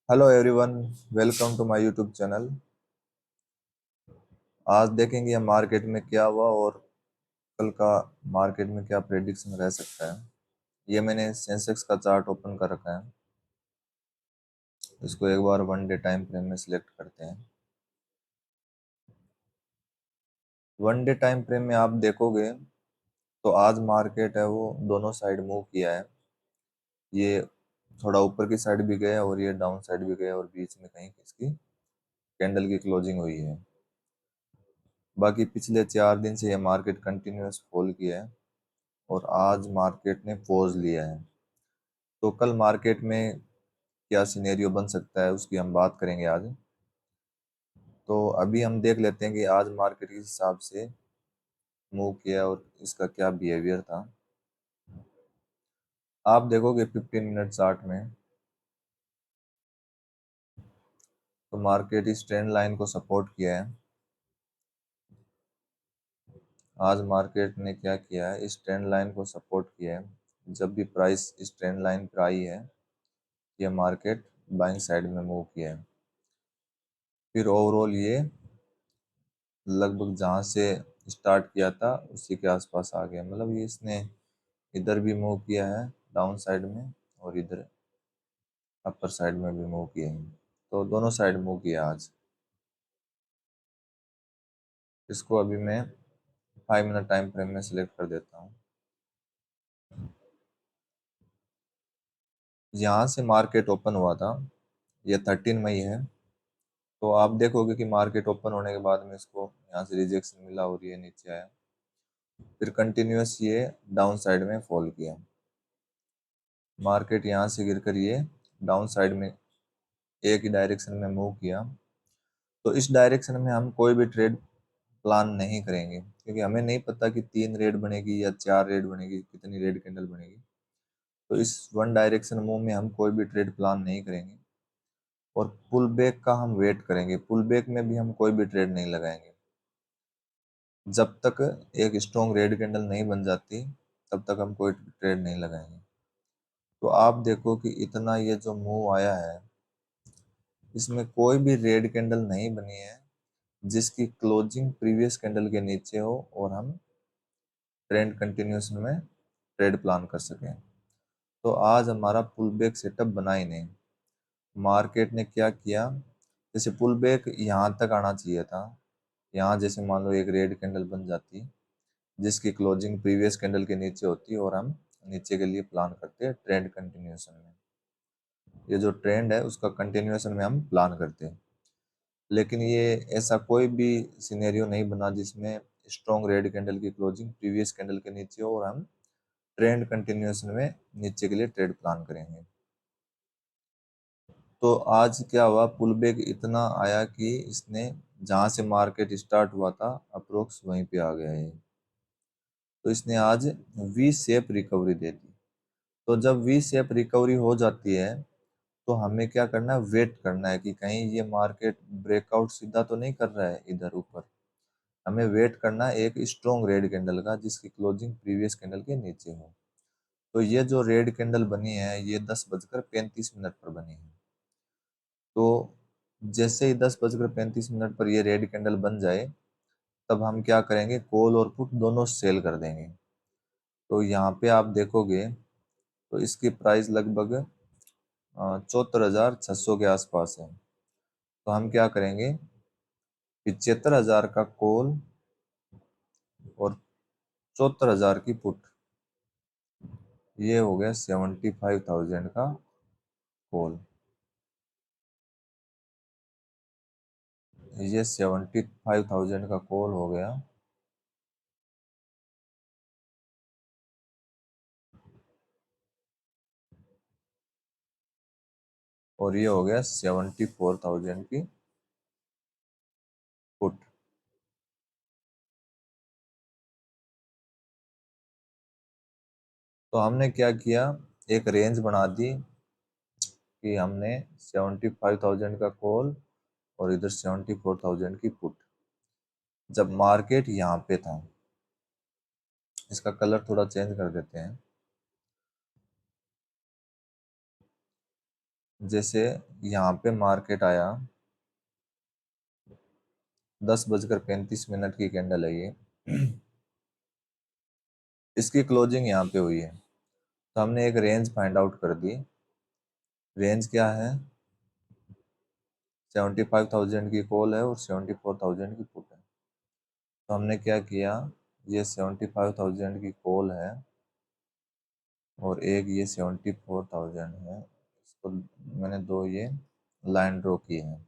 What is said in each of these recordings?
Hello everyone, welcome to my YouTube channel. आज देखेंगे हम मार्केट में क्या हुआ और कल का मार्केट में क्या प्रेडिक्शन रह सकता है। ये मैंने सेंसेक्स का चार्ट ओपन कर रखा है। इसको एक बार वन डे टाइम फ्रेम में सिलेक्ट करते हैं। वन डे टाइम फ्रेम में आप देखोगे तो आज मार्केट है वो दोनों साइड मूव किया है। ये थोड़ा ऊपर की साइड भी गया और ये डाउन साइड भी गया और बीच में कहीं इसकी कैंडल की क्लोजिंग हुई है। बाकी पिछले 4 दिन से ये मार्केट कंटिन्यूअस फॉल किया है और आज मार्केट ने पॉज लिया है। तो कल मार्केट में क्या सिनेरियो बन सकता है उसकी हम बात करेंगे आज। तो अभी हम देख लेते हैं कि आज मार्केट के हिसाब से मूव किया और इसका क्या बिहेवियर था। आप देखोगे 15 मिनट चार्ट में तो मार्केट इस ट्रेंड लाइन को सपोर्ट किया है। आज मार्केट ने क्या किया है, इस ट्रेंड लाइन को सपोर्ट किया है। जब भी प्राइस इस ट्रेंड लाइन पर आई है ये मार्केट बाइंग साइड में मूव किया है। फिर ओवरऑल ये लगभग जहाँ से स्टार्ट किया था उसी के आसपास आ गया। मतलब ये इसने इधर भी मूव किया है डाउन साइड में और इधर अपर साइड में भी मूव किया है। तो दोनों साइड मूव किया आज। इसको अभी मैं 5 मिनट टाइम फ्रेम में सिलेक्ट कर देता हूँ। यहाँ से मार्केट ओपन हुआ था, ये 13 मई है। तो आप देखोगे कि मार्केट ओपन होने के बाद में इसको यहाँ से रिजेक्शन मिला और ये नीचे आया। फिर कंटिन्यूअस ये डाउन साइड में फॉल किया। मार्केट यहाँ से गिरकर ये डाउन साइड में एक ही डायरेक्शन में मूव किया। तो इस डायरेक्शन में हम कोई भी ट्रेड प्लान नहीं करेंगे क्योंकि हमें नहीं पता कि 3 रेड बनेगी या 4 रेड बनेगी, कितनी रेड कैंडल बनेगी। तो इस वन डायरेक्शन मूव में हम कोई भी ट्रेड प्लान नहीं करेंगे और पुल बैक का हम वेट करेंगे। पुल बैक में भी हम कोई भी ट्रेड नहीं लगाएंगे जब तक एक स्ट्रॉन्ग रेड कैंडल नहीं बन जाती, तब तक हम कोई ट्रेड नहीं लगाएंगे। तो आप देखो कि इतना ये जो मूव आया है इसमें कोई भी रेड कैंडल नहीं बनी है जिसकी क्लोजिंग प्रीवियस कैंडल के नीचे हो और हम ट्रेंड कंटिन्यूएशन में ट्रेड प्लान कर सकें। तो आज हमारा पुल बैक सेटअप बना ही नहीं। मार्केट ने क्या किया, जैसे पुल बैक यहाँ तक आना चाहिए था। यहाँ जैसे मान लो एक रेड कैंडल बन जाती जिसकी क्लोजिंग प्रीवियस कैंडल के नीचे होती और हम नीचे के लिए प्लान करते हैं ट्रेंड कंटिन्यूएशन में। ये जो ट्रेंड है उसका कंटिन्यूएशन में हम प्लान करते हैं। लेकिन ये ऐसा कोई भी सिनेरियो नहीं बना जिसमें स्ट्रॉन्ग रेड कैंडल की क्लोजिंग प्रीवियस कैंडल के नीचे हो और हम ट्रेंड कंटिन्यूएशन में नीचे के लिए ट्रेड प्लान करेंगे। तो आज क्या हुआ, पुल बैक इतना आया कि इसने जहां से मार्केट स्टार्ट हुआ था अप्रोक्स वहीं पे आ गया है। तो इसने आज वी शेप रिकवरी दे दी। तो जब वी शेप रिकवरी हो जाती है तो हमें क्या करना है, वेट करना है कि कहीं ये मार्केट ब्रेकआउट सीधा तो नहीं कर रहा है इधर ऊपर। हमें वेट करना है एक स्ट्रॉन्ग रेड कैंडल का जिसकी क्लोजिंग प्रीवियस कैंडल के नीचे हो। तो ये जो रेड कैंडल बनी है ये 10:35 पर बनी है। तो जैसे ही 10:35 पर ये रेड कैंडल बन जाए तब हम क्या करेंगे, कॉल और पुट दोनों सेल कर देंगे। तो यहाँ पे आप देखोगे तो इसकी प्राइस लगभग 74,600 के आसपास है। तो हम क्या करेंगे, 75,000 का कॉल और 74,000 की पुट। ये हो गया 75,000 का कॉल। ये 75,000 का कॉल हो गया और ये हो गया 74,000 की पुट। तो हमने क्या किया, एक रेंज बना दी कि हमने 75,000 का कॉल और इधर 74,000 की पुट। जब मार्केट यहाँ पे था, इसका कलर थोड़ा चेंज कर देते हैं। जैसे यहाँ पे मार्केट आया, 10:35 की कैंडल है ये। इसकी क्लोजिंग यहाँ पे हुई है, तो हमने एक रेंज फाइंड आउट कर दी। रेंज क्या है? 75,000 की कॉल है और 74,000 की पुट है। तो हमने क्या किया, ये 75,000 की कॉल है और एक ये 74,000 है, इसको मैंने दो ये लाइन ड्रॉ की है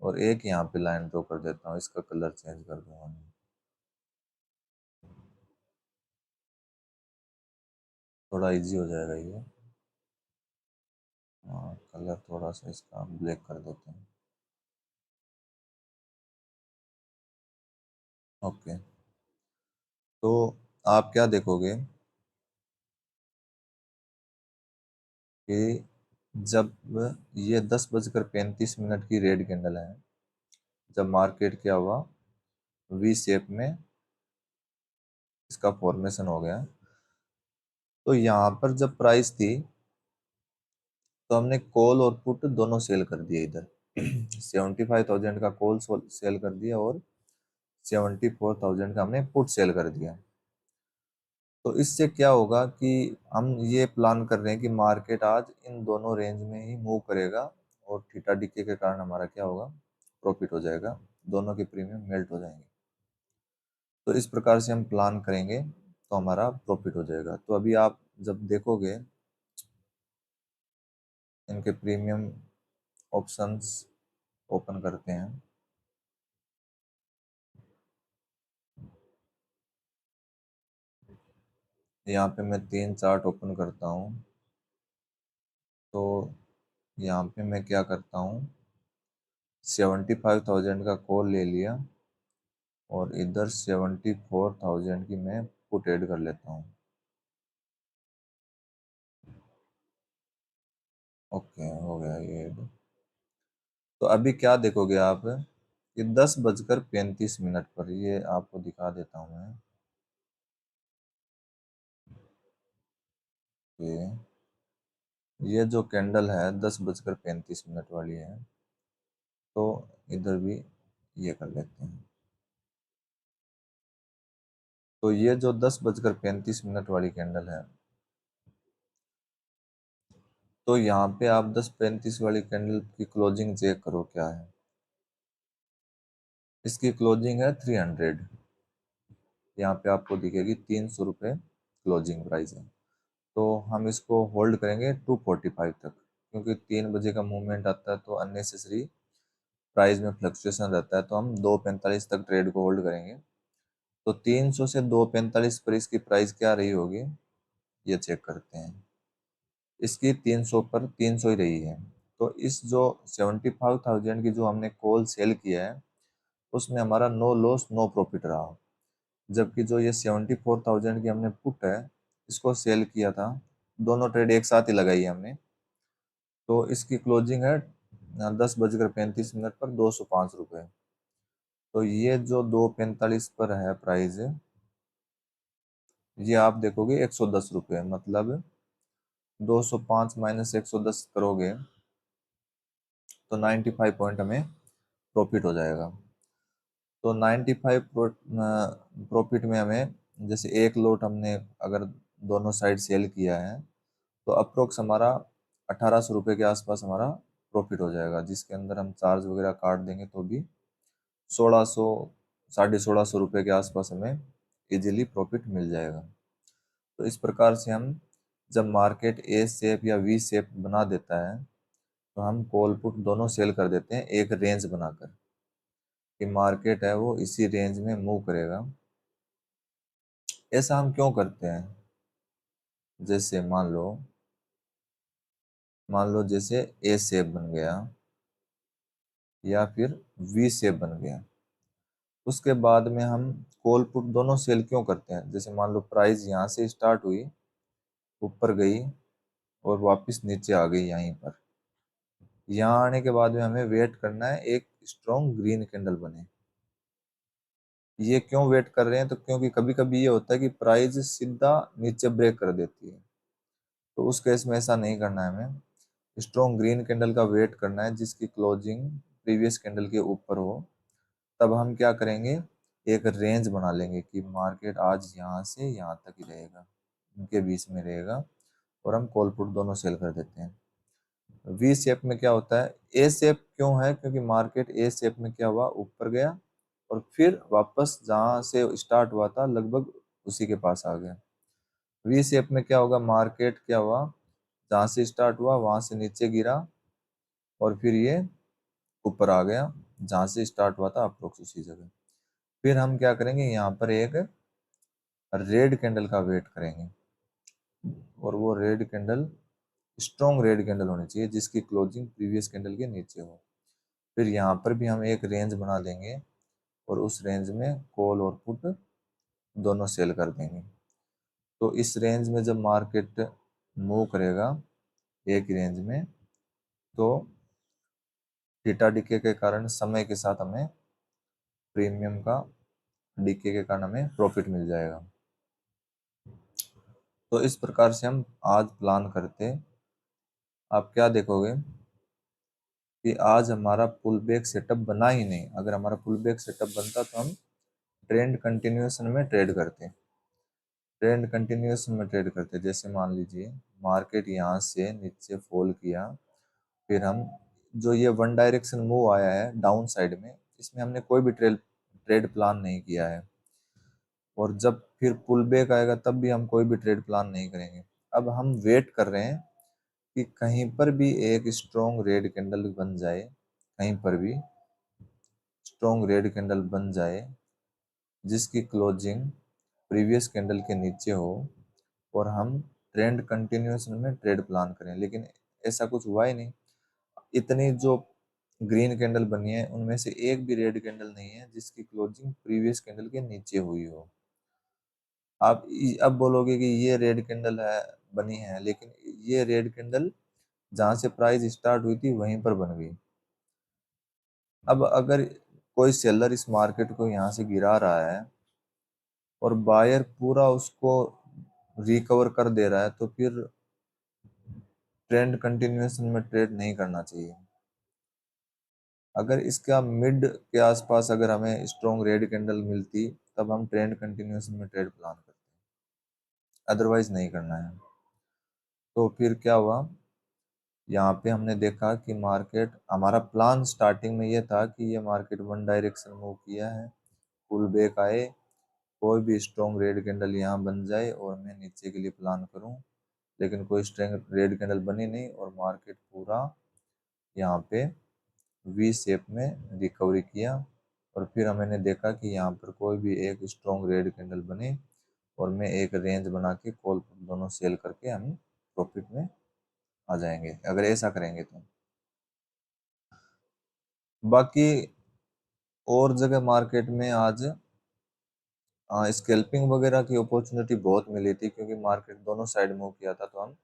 और एक यहाँ पे लाइन ड्रॉ कर देता हूँ, इसका कलर चेंज कर दूंगा मैं, थोड़ा इजी हो जाएगा ये। हाँ, कलर थोड़ा सा इसका ब्लैक कर देते हैं। ओके, तो आप क्या देखोगे कि जब ये 10:35 की रेड कैंडल है, जब मार्केट क्या हुआ, वी शेप में इसका फॉर्मेशन हो गया, तो यहाँ पर जब प्राइस थी तो हमने कॉल और पुट दोनों सेल कर दिए इधर। 75,000 का कॉल सेल कर दिया और 74,000 का हमने पुट सेल कर दिया। तो इससे क्या होगा कि हम ये प्लान कर रहे हैं कि मार्केट आज इन दोनों रेंज में ही मूव करेगा और थीटा डिके के कारण हमारा क्या होगा, प्रॉफिट हो जाएगा, दोनों के प्रीमियम मेल्ट हो जाएंगे। तो इस प्रकार से हम प्लान करेंगे तो हमारा प्रॉफिट हो जाएगा। तो अभी आप जब देखोगे इनके प्रीमियम ऑप्शंस ओपन करते हैं, यहाँ पे मैं 3 चार्ट ओपन करता हूँ। तो यहाँ पे मैं क्या करता हूँ, 75,000 का कॉल ले लिया और इधर 74,000 की मैं पुट ऐड कर लेता हूँ। ओके, हो गया ये ऐड। तो अभी क्या देखोगे आप कि 10:35 पर, ये आपको दिखा देता हूँ मैं कि ये जो कैंडल है 10:35 वाली है, तो इधर भी ये कर लेते हैं। तो ये जो 10:35 वाली कैंडल है, तो यहाँ पे आप 10:35 वाली कैंडल की क्लोजिंग चेक करो क्या है। इसकी क्लोजिंग है 300, यहाँ पे आपको दिखेगी 300 रुपये क्लोजिंग प्राइस है। तो हम इसको होल्ड करेंगे 245 तक, क्योंकि 3 बजे का मूवमेंट आता है तो अननेसेसरी प्राइस में फ्लक्चुएशन रहता है, तो हम 2:45 तक ट्रेड को होल्ड करेंगे। तो 300 से 2:45 पर इसकी प्राइस क्या रही होगी, ये चेक करते हैं। इसकी 300 पर 300 ही रही है। तो इस जो 75,000 की जो हमने कॉल सेल किया है, उसमें हमारा नो लॉस नो प्रॉफिट रहा। जबकि जो ये 74,000 की हमने पुट है, इसको सेल किया था, दोनों ट्रेड एक साथ ही लगाई है हमने, तो इसकी क्लोजिंग है 10:35 पर 205 रुपये। तो ये जो 2:45 पर है प्राइस, ये आप देखोगे 110 रुपये, मतलब 205 माइनस 110 करोगे तो 95 पॉइंट हमें प्रॉफिट हो जाएगा। तो 95 प्रॉफिट में हमें, जैसे एक लोट हमने अगर दोनों साइड सेल किया है, तो अप्रोक्स हमारा 1,800 रुपये के आसपास हमारा प्रॉफिट हो जाएगा, जिसके अंदर हम चार्ज वगैरह काट देंगे तो भी 1,600 1,500 रुपये के आसपास हमें इजीली प्रॉफिट मिल जाएगा। तो इस प्रकार से हम, जब मार्केट ए शेप या वी शेप बना देता है, तो हम कॉल पुट दोनों सेल कर देते हैं एक रेंज बनाकर, कि मार्केट है वो इसी रेंज में मूव करेगा। ऐसा हम क्यों करते हैं? जैसे मान लो जैसे ए शेप बन गया या फिर वी शेप बन गया, उसके बाद में हम कॉल पुट दोनों सेल क्यों करते हैं? जैसे मान लो प्राइस यहाँ से स्टार्ट हुई, ऊपर गई और वापस नीचे आ गई यहीं पर, यहाँ आने के बाद में हमें वेट करना है एक स्ट्रॉन्ग ग्रीन कैंडल बने। ये क्यों वेट कर रहे हैं? तो क्योंकि कभी कभी ये होता है कि प्राइस सीधा नीचे ब्रेक कर देती है, तो उस केस में ऐसा नहीं करना है हमें। स्ट्रॉन्ग ग्रीन कैंडल का वेट करना है जिसकी क्लोजिंग प्रीवियस कैंडल के ऊपर हो। तब हम क्या करेंगे, एक रेंज बना लेंगे कि मार्केट आज यहाँ से यहाँ तक ही रहेगा, इनके बीच में रहेगा, और हम कॉल पुट दोनों सेल कर देते हैं। वी शेप में क्या होता है, ए शेप क्यों है, क्योंकि मार्केट ए शेप में क्या हुआ, ऊपर गया और फिर वापस जहां से स्टार्ट हुआ था लगभग उसी के पास आ गया। वी शेप में क्या होगा, मार्केट क्या हुआ, जहां से स्टार्ट हुआ वहां से नीचे गिरा और फिर ये ऊपर आ गया जहां से स्टार्ट हुआ था अप्रोक्स उसी जगह। फिर हम क्या करेंगे, यहाँ पर एक रेड कैंडल का वेट करेंगे, और वो red candle strong red candle होनी चाहिए जिसकी क्लोजिंग प्रीवियस कैंडल के नीचे हो। फिर यहाँ पर भी हम एक रेंज बना लेंगे और उस रेंज में कॉल और पुट दोनों सेल कर देंगे। तो इस रेंज में जब मार्केट मूव करेगा एक रेंज में, तो थीटा डीके के कारण समय के साथ हमें प्रीमियम का डीके के कारण हमें प्रॉफिट मिल जाएगा। तो इस प्रकार से हम आज प्लान करते, आप क्या देखोगे कि आज हमारा पुल बैक सेटअप बना ही नहीं। अगर हमारा पुल बैक सेटअप बनता तो हम ट्रेंड कंटिन्यूएशन में ट्रेड करते, ट्रेंड कंटिन्यूएशन में ट्रेड करते। जैसे मान लीजिए मार्केट यहाँ से नीचे फॉल किया, फिर हम जो ये वन डायरेक्शन मूव आया है डाउन साइड में, इसमें हमने कोई भी ट्रेड ट्रेड प्लान नहीं किया है, और जब फिर पुल बैक आएगा तब भी हम कोई भी ट्रेड प्लान नहीं करेंगे। अब हम वेट कर रहे हैं कि कहीं पर भी एक स्ट्रॉन्ग रेड कैंडल बन जाए, कहीं पर भी स्ट्रॉन्ग रेड कैंडल बन जाए जिसकी क्लोजिंग प्रीवियस कैंडल के नीचे हो, और हम ट्रेंड कंटिन्यूएशन में ट्रेड प्लान करें। लेकिन ऐसा कुछ हुआ ही नहीं। इतनी जो ग्रीन कैंडल बनी है उनमें से एक भी रेड कैंडल नहीं है जिसकी क्लोजिंग प्रीवियस कैंडल के नीचे हुई हो। आप अब बोलोगे कि ये रेड कैंडल है बनी है, लेकिन ये रेड कैंडल जहां से प्राइस स्टार्ट हुई थी वहीं पर बन गई। अब अगर कोई सेलर इस मार्केट को यहाँ से गिरा रहा है और बायर पूरा उसको रिकवर कर दे रहा है, तो फिर ट्रेंड कंटिन्यूएशन में ट्रेड नहीं करना चाहिए। अगर इसका मिड के आसपास अगर हमें स्ट्रॉन्ग रेड कैंडल मिलती तब हम ट्रेंड कंटिन्यूएशन में ट्रेड प्लान करते, अदरवाइज नहीं करना है। तो फिर क्या हुआ, यहाँ पे हमने देखा कि मार्केट, हमारा प्लान स्टार्टिंग में ये था कि ये मार्केट वन डायरेक्शन मूव किया है, पुल बैक आए, कोई भी स्ट्रॉन्ग रेड कैंडल यहाँ बन जाए और मैं नीचे के लिए प्लान करूँ। लेकिन कोई स्ट्रॉन्ग रेड कैंडल बनी नहीं और मार्केट पूरा यहाँ पे वी शेप में रिकवरी किया। और फिर हमने देखा कि यहाँ पर कोई भी एक स्ट्रॉन्ग रेड कैंडल बने और मैं एक रेंज बना के कॉल दोनों सेल करके हम प्रॉफिट में आ जाएंगे अगर ऐसा करेंगे तो। बाकी और जगह मार्केट में आज स्कैल्पिंग वगैरह की अपॉर्चुनिटी बहुत मिली थी, क्योंकि मार्केट दोनों साइड मूव किया था, तो हम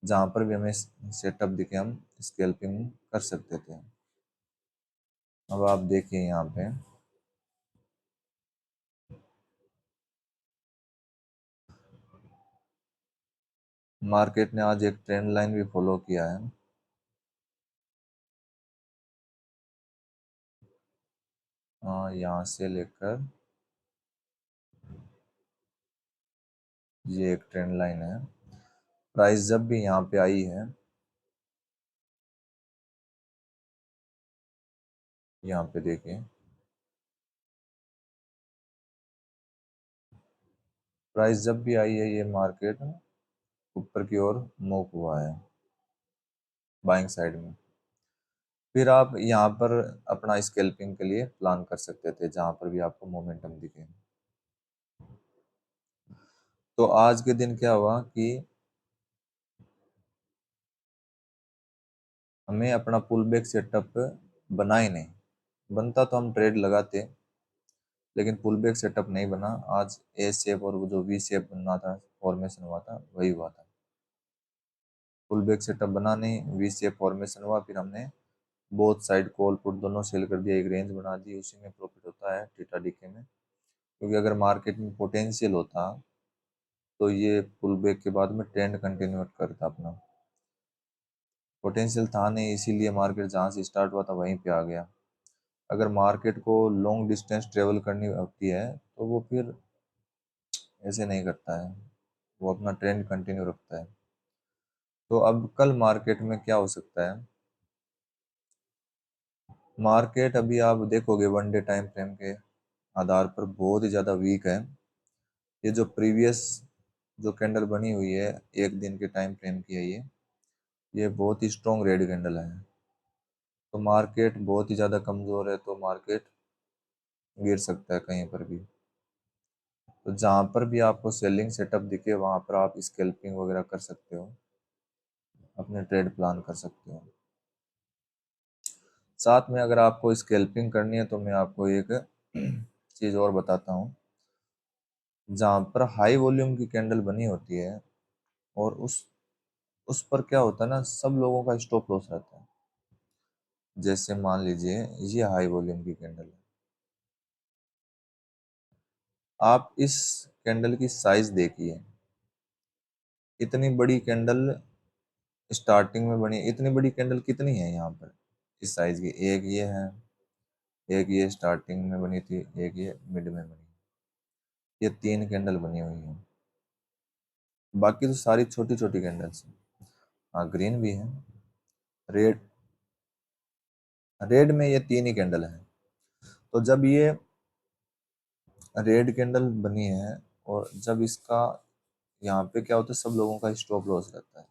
जहाँ पर भी हमें सेटअप दिखे हम स्कैल्पिंग कर सकते थे। अब आप देखिए यहाँ पे मार्केट ने आज एक ट्रेंड लाइन भी फॉलो किया है। यहाँ से लेकर ये एक ट्रेंड लाइन है। प्राइस जब भी यहाँ पे आई है, यहाँ पे देखिए प्राइस जब भी आई है ये मार्केट ऊपर की ओर मूव हुआ है बाइंग साइड में। फिर आप यहाँ पर अपना स्कैल्पिंग के लिए प्लान कर सकते थे जहां पर भी आपको मोमेंटम दिखे। तो आज के दिन क्या हुआ कि हमें अपना पुल बैक सेटअप बना ही नहीं, बनता तो हम ट्रेड लगाते, लेकिन पुल बैक सेटअप नहीं बना। आज ए शेप और वो जो वी शेप बनना था, फॉर्मेशन हुआ था, वही हुआ था। पुल बैक सेटअप बना नहीं, वी शेप फॉर्मेशन हुआ, फिर हमने बोथ साइड कॉल पुट दोनों सेल कर दिया, एक रेंज बना दी, उसी में प्रॉफिट होता है थीटा डीके में। क्योंकि अगर मार्केट में पोटेंशियल होता तो ये पुल बैक के बाद में ट्रेंड कंटिन्यू करता अपना। पोटेंशियल था नहीं, इसीलिए मार्केट जहाँ से स्टार्ट हुआ था वहीं पे आ गया। अगर मार्केट को लॉन्ग डिस्टेंस ट्रेवल करनी होती है तो वो फिर ऐसे नहीं करता है, वो अपना ट्रेंड कंटिन्यू रखता है। तो अब कल मार्केट में क्या हो सकता है, मार्केट अभी आप देखोगे वन डे टाइम फ्रेम के आधार पर बहुत ही ज़्यादा वीक है। ये जो प्रीवियस जो कैंडल बनी हुई है एक दिन के टाइम फ्रेम की है, ये बहुत ही स्ट्रॉन्ग रेड कैंडल है। तो मार्केट बहुत ही ज़्यादा कमज़ोर है, तो मार्केट गिर सकता है कहीं पर भी। तो जहाँ पर भी आपको सेलिंग सेटअप दिखे वहाँ पर आप स्कैल्पिंग वगैरह कर सकते हो, अपने ट्रेड प्लान कर सकते हो। साथ में अगर आपको स्कैल्पिंग करनी है तो मैं आपको एक चीज़ और बताता हूँ। जहाँ पर हाई वॉल्यूम की कैंडल बनी होती है और उस पर क्या होता है ना, सब लोगों का स्टॉप लॉस रहता है। जैसे मान लीजिए ये हाई वॉल्यूम की कैंडल है, आप इस कैंडल की साइज देखिए, इतनी बड़ी कैंडल स्टार्टिंग में बनी, इतनी बड़ी कैंडल कितनी है यहाँ पर इस साइज की, एक ये है, एक ये स्टार्टिंग में बनी थी, एक ये मिड में बनी, ये 3 कैंडल बनी हुई है। बाकी तो सारी छोटी छोटी कैंडल्स हैं। हाँ ग्रीन भी है, रेड, रेड में ये 3 ही कैंडल है। तो जब ये रेड कैंडल बनी है और जब इसका यहाँ पे क्या होता है, सब लोगों का स्टॉप लॉस रहता है।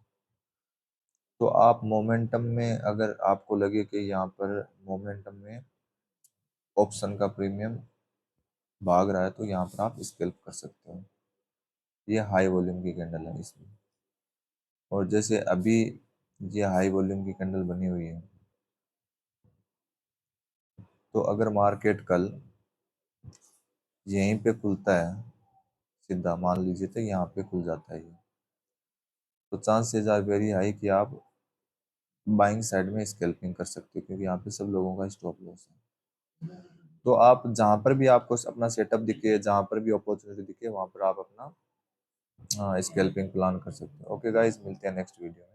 तो आप मोमेंटम में अगर आपको लगे कि यहाँ पर मोमेंटम में ऑप्शन का प्रीमियम भाग रहा है तो यहाँ पर आप स्कैल्प कर सकते हो। ये हाई वॉल्यूम की कैंडल है इसमें। और जैसे अभी ये हाई वॉल्यूम की कैंडल बनी हुई है, तो अगर मार्केट कल यहीं पे खुलता है सीधा, मान लीजिए तो यहाँ पे खुल जाता है ये, तो चांसेस आर वेरी हाई कि आप बाइंग साइड में स्कैल्पिंग कर सकते हो, क्योंकि यहाँ पे सब लोगों का स्टॉप लॉस है। तो आप जहाँ पर भी आपको अपना सेटअप दिखे, जहाँ पर भी अपॉर्चुनिटी दिखे, वहाँ पर आप अपना स्कैल्पिंग प्लान कर सकते हो। ओके गाइस, मिलते हैं नेक्स्ट वीडियो में।